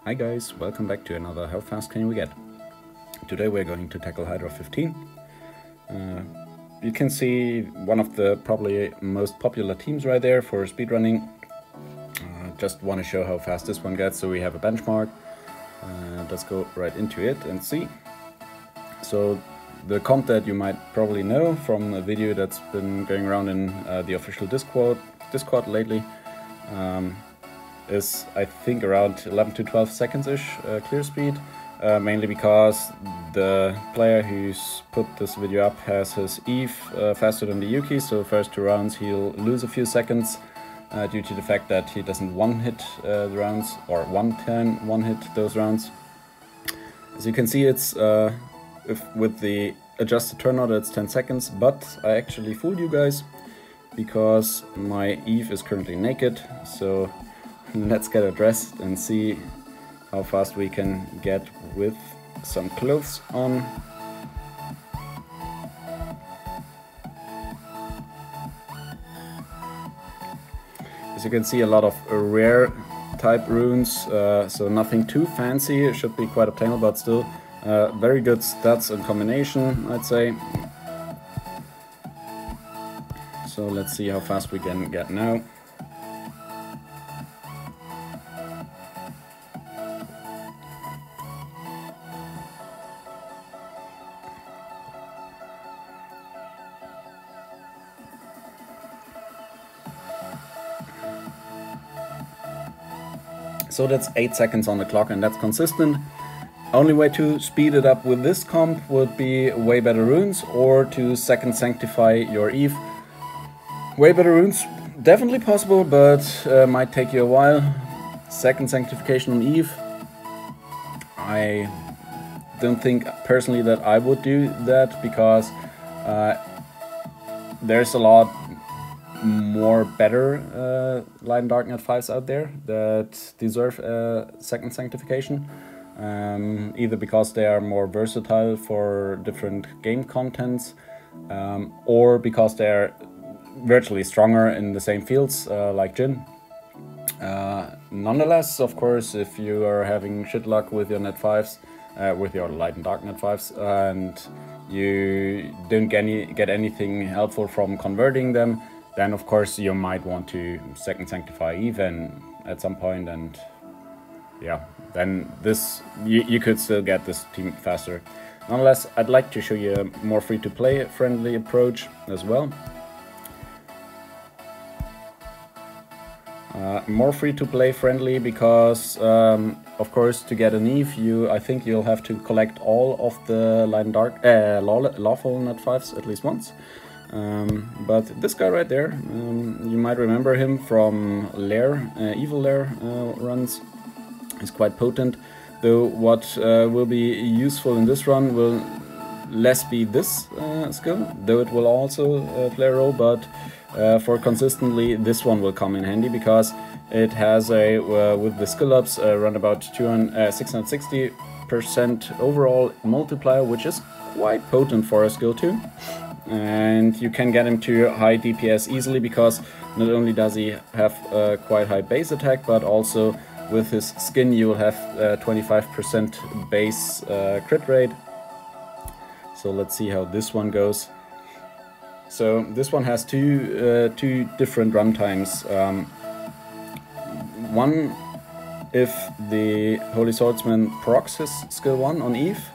Hi guys, welcome back to another How Fast Can We Get? Today we're going to tackle H15. You can see one of the probably most popular teams right there for speedrunning. Just want to show how fast this one gets, so we have a benchmark. Let's go right into it and see. So the comp that you might probably know from a video that's been going around in the official Discord lately is I think around 11 to 12 seconds-ish clear speed, mainly because the player who's put this video up has his Eve faster than the Yuki, so first 2 rounds he'll lose a few seconds due to the fact that he doesn't one-hit the rounds, or one-hit those rounds. As you can see, it's with the adjusted turnout it's 10 seconds, but I actually fooled you guys because my Eve is currently naked, so let's get her dressed and see how fast we can get with some clothes on. As you can see, a lot of rare type runes, so nothing too fancy. It should be quite obtainable, but still very good stats and combination, I'd say. So let's see how fast we can get now. So that's 8 seconds on the clock, and that's consistent. Only way to speed it up with this comp would be way better runes, or to second sanctify your Eve. Way better runes, definitely possible, but might take you a while. Second sanctification on Eve, I don't think personally that I would do that, because there's a lot more better Light and Dark Net 5s out there that deserve second sanctification, either because they are more versatile for different game contents, or because they are virtually stronger in the same fields, like Jin. Nonetheless, of course, if you are having shit luck with your Net 5s, with your Light and Dark Net 5s, and you don't get anything helpful from converting them, then of course you might want to second sanctify even at some point, and yeah, then this you could still get this team faster. Nonetheless, I'd like to show you a more free-to-play friendly approach as well. More free-to-play friendly because, of course, to get an Eve, I think you'll have to collect all of the Light and Dark, lawful Net 5s at least once. But this guy right there, you might remember him from Lair, Evil Lair runs. He's quite potent, though what will be useful in this run will less be this skill, though it will also play a role, but for consistently this one will come in handy, because it has a, with the skill ups, around about 660% overall multiplier, which is quite potent for a skill 2. And you can get him to high DPS easily, because not only does he have quite high base attack, but also with his skin you will have 25% base crit rate. So let's see how this one goes. So this one has two different run times. One, if the Holy Swordsman procs his skill 1 on Eve,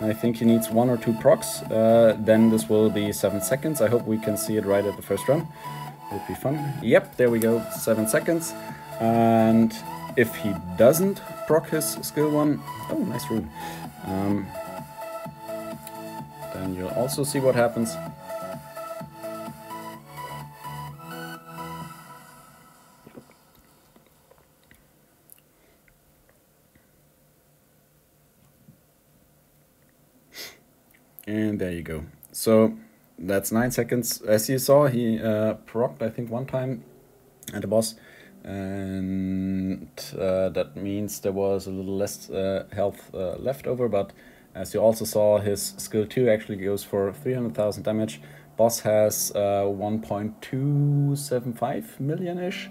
I think he needs 1 or 2 procs, then this will be 7 seconds. I hope we can see it right at the first run. It would be fun. Yep, there we go, 7 seconds. And if he doesn't proc his skill 1, oh, nice rune, then you'll also see what happens. And there you go. So that's 9 seconds. As you saw, he procced, I think, 1 time at the boss, and that means there was a little less health left over, but as you also saw, his skill 2 actually goes for 300,000 damage. Boss has 1.275 million-ish.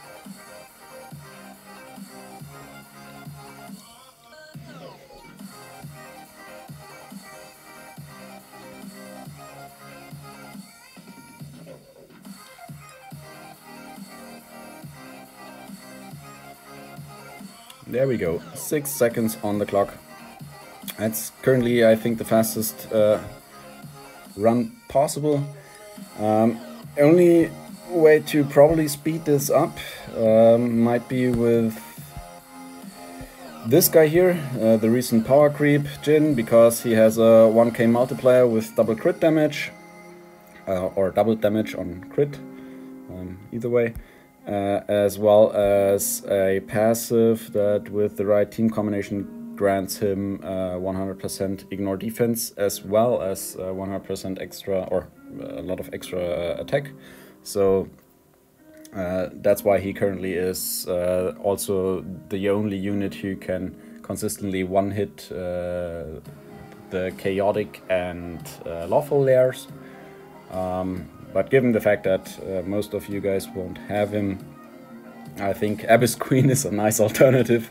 There we go, 6 seconds on the clock. That's currently, I think, the fastest run possible. Only way to probably speed this up might be with this guy here, the recent power creep Jin, because he has a 1k multiplier with double crit damage, or double damage on crit, either way, as well as a passive that with the right team combination grants him 100% ignore defense, as well as 100% extra, or a lot of extra attack. So that's why he currently is also the only unit who can consistently one-hit the chaotic and lawful layers. But given the fact that most of you guys won't have him, I think Abyss Queen is a nice alternative.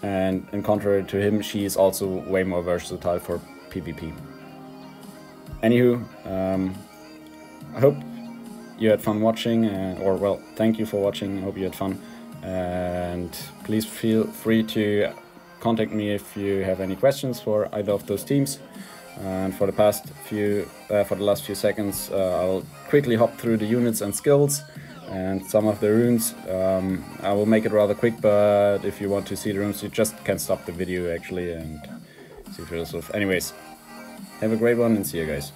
And in contrary to him, she is also way more versatile for PvP. Anywho, I hope you had fun watching, or well, thank you for watching. I hope you had fun, and please feel free to contact me if you have any questions for either of those teams. And for the last few seconds, I'll quickly hop through the units and skills and some of the runes. I will make it rather quick, but if you want to see the runes, you just can stop the video actually and see for yourself. Anyways, have a great one and see you guys.